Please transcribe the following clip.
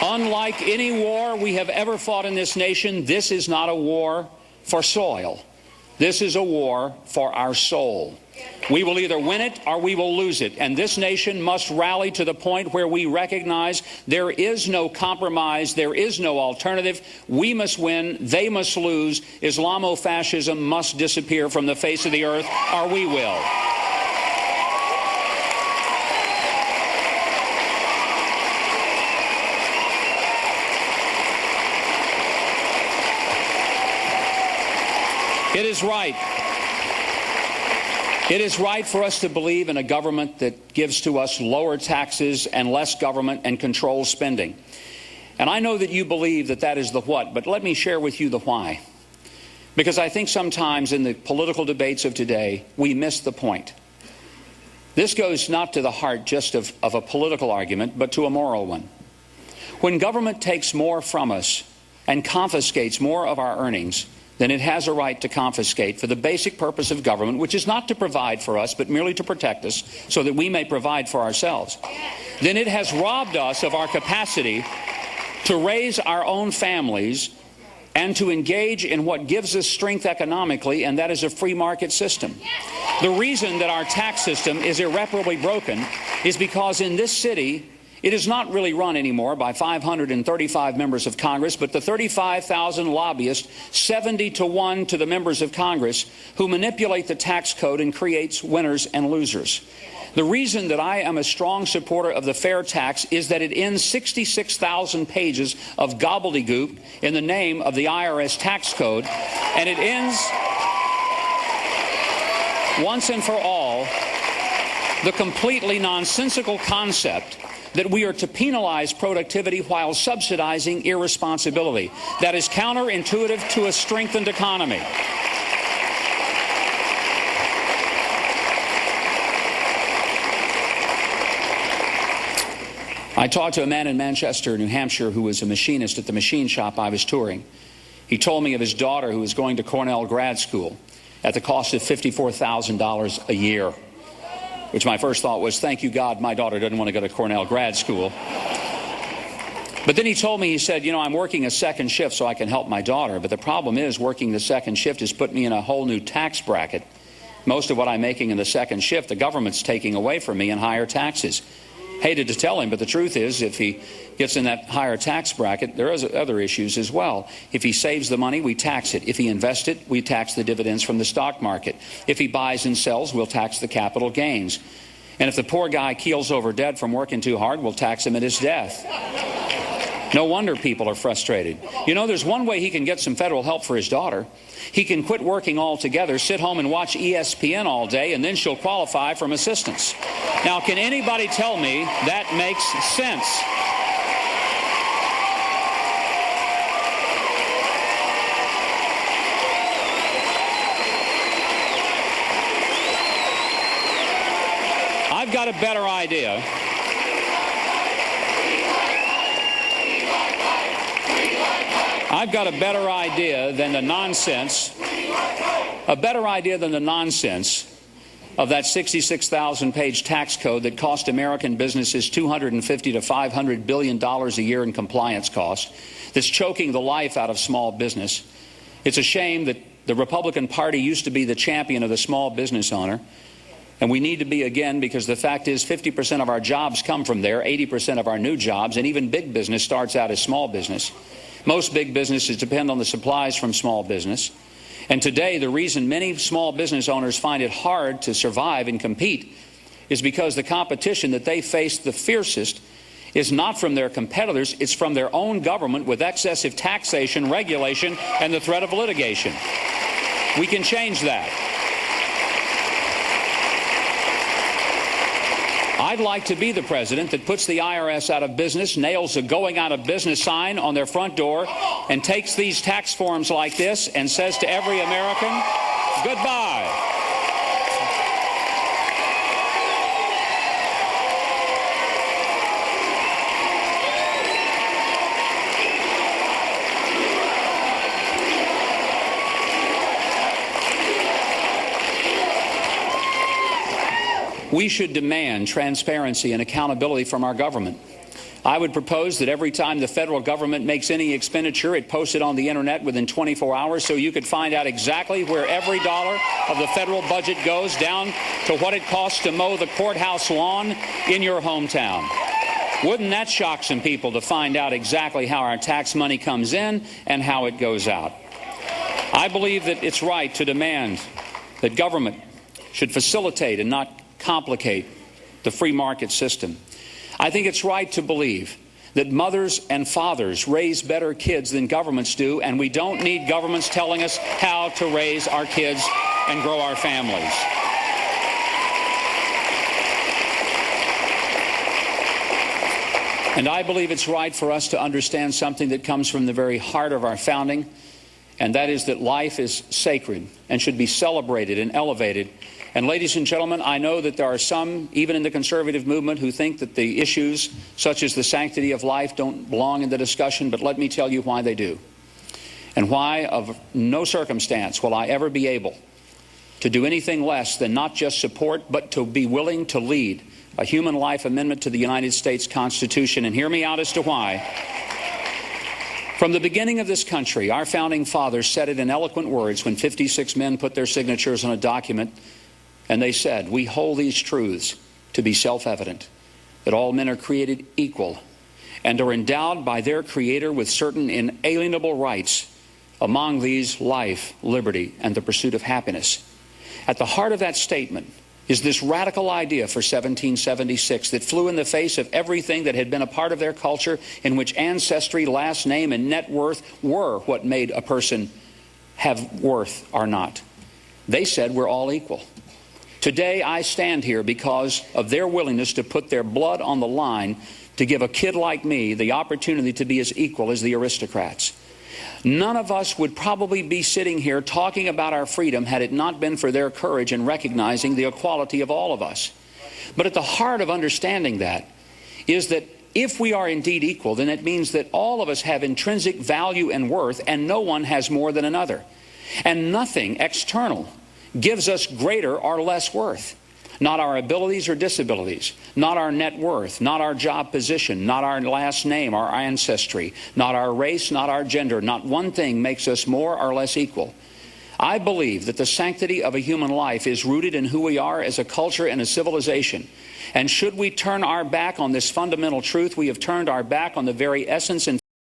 Unlike any war we have ever fought in this nation, this is not a war for soil. This is a war for our soul. We will either win it or we will lose it. And this nation must rally to the point where we recognize there is no compromise, there is no alternative. We must win, they must lose. Islamofascism must disappear from the face of the earth, or we will. It is right. It is right for us to believe in a government that gives to us lower taxes and less government and controls spending. And I know that you believe that that is the what, but let me share with you the why. Because I think sometimes in the political debates of today, we miss the point. This goes not to the heart just of a political argument, but to a moral one. When government takes more from us and confiscates more of our earnings, then it has a right to confiscate for the basic purpose of government, which is not to provide for us, but merely to protect us so that we may provide for ourselves. Then it has robbed us of our capacity to raise our own families and to engage in what gives us strength economically, and that is a free market system. The reason that our tax system is irreparably broken is because in this city, it is not really run anymore by 535 members of Congress, but the 35,000 lobbyists, 70-1 to the members of Congress, who manipulate the tax code and creates winners and losers. The reason that I am a strong supporter of the fair tax is that it ends 66,000 pages of gobbledygook in the name of the IRS tax code, and it ends once and for all the completely nonsensical concept that we are to penalize productivity while subsidizing irresponsibility. That is counterintuitive to a strengthened economy. I talked to a man in Manchester, New Hampshire, who was a machinist at the machine shop I was touring. He told me of his daughter who was going to Cornell grad school at the cost of $54,000 a year. Which my first thought was, thank you, God, my daughter doesn't want to go to Cornell grad school. But then he told me, he said, you know, I'm working a second shift so I can help my daughter. But the problem is working the second shift has put me in a whole new tax bracket. Most of what I'm making in the second shift, the government's taking away from me in higher taxes. Hated to tell him, but the truth is, if he gets in that higher tax bracket, there are other issues as well. If he saves the money, we tax it. If he invests it, we tax the dividends from the stock market. If he buys and sells, we'll tax the capital gains. And if the poor guy keels over dead from working too hard, we'll tax him at his death. No wonder people are frustrated. You know, there's one way he can get some federal help for his daughter. He can quit working altogether, sit home and watch ESPN all day, and then she'll qualify for assistance. Now, can anybody tell me that makes sense? I've got a better idea. I've got a better idea than the nonsense, of that 66,000-page tax code that cost American businesses $250 to $500 billion a year in compliance costs, that's choking the life out of small business. It's a shame that the Republican Party used to be the champion of the small business owner, and we need to be again, because the fact is 50% of our jobs come from there, 80% of our new jobs, and even big business starts out as small business. Most big businesses depend on the supplies from small business. And today, the reason many small business owners find it hard to survive and compete is because the competition that they face the fiercest is not from their competitors, it's from their own government with excessive taxation, regulation, and the threat of litigation. We can change that. I'd like to be the president that puts the IRS out of business, nails a going out of business sign on their front door, and takes these tax forms like this and says to every American, goodbye. We should demand transparency and accountability from our government. I would propose that every time the federal government makes any expenditure, it posts it on the internet within 24 hours so you could find out exactly where every dollar of the federal budget goes, down to what it costs to mow the courthouse lawn in your hometown. Wouldn't that shock some people to find out exactly how our tax money comes in and how it goes out? I believe that it's right to demand that government should facilitate and not complicate the free market system. I think it's right to believe that mothers and fathers raise better kids than governments do, and we don't need governments telling us how to raise our kids and grow our families. And I believe it's right for us to understand something that comes from the very heart of our founding, and that is that life is sacred and should be celebrated and elevated. And ladies and gentlemen, I know that there are some, even in the conservative movement, who think that the issues such as the sanctity of life don't belong in the discussion, but let me tell you why they do. And why, of no circumstance, will I ever be able to do anything less than not just support, but to be willing to lead a human life amendment to the United States Constitution. And hear me out as to why. From the beginning of this country, our founding fathers said it in eloquent words when 56 men put their signatures on a document, and they said, "We hold these truths to be self-evident, that all men are created equal and are endowed by their Creator with certain inalienable rights, among these life, liberty, and the pursuit of happiness." At the heart of that statement is this radical idea for 1776 that flew in the face of everything that had been a part of their culture, in which ancestry, last name, and net worth were what made a person have worth or not. They said we're all equal. Today I stand here because of their willingness to put their blood on the line to give a kid like me the opportunity to be as equal as the aristocrats. None of us would probably be sitting here talking about our freedom had it not been for their courage in recognizing the equality of all of us. But at the heart of understanding that is that if we are indeed equal, then it means that all of us have intrinsic value and worth, and no one has more than another. And nothing external gives us greater or less worth. Not our abilities or disabilities, not our net worth, not our job position, not our last name, our ancestry, not our race, not our gender. Not one thing makes us more or less equal. I believe that the sanctity of a human life is rooted in who we are as a culture and a civilization. And should we turn our back on this fundamental truth, we have turned our back on the very essence and